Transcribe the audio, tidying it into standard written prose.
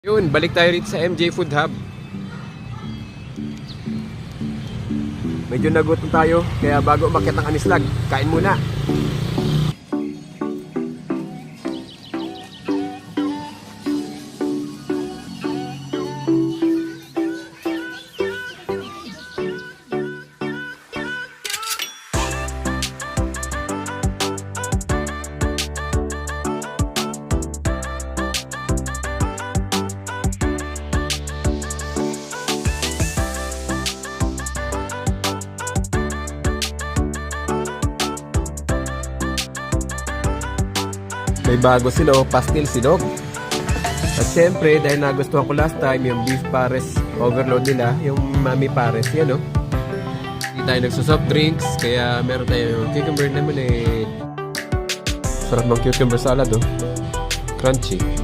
Yun, balik tayo rito sa MJ Food Hub. Medyo nagutom tayo, kaya bago umakyat ng anislag, kain muna. May bago sila, pastel sinog. At syempre, dahil nagustuhan ko last time yung beef pares overload nila, yung mami pares, yan o. Hindi tayo nagsusoft drinks, kaya meron tayo cucumber naman eh. Sarap ng cucumber salad oh. Crunchy.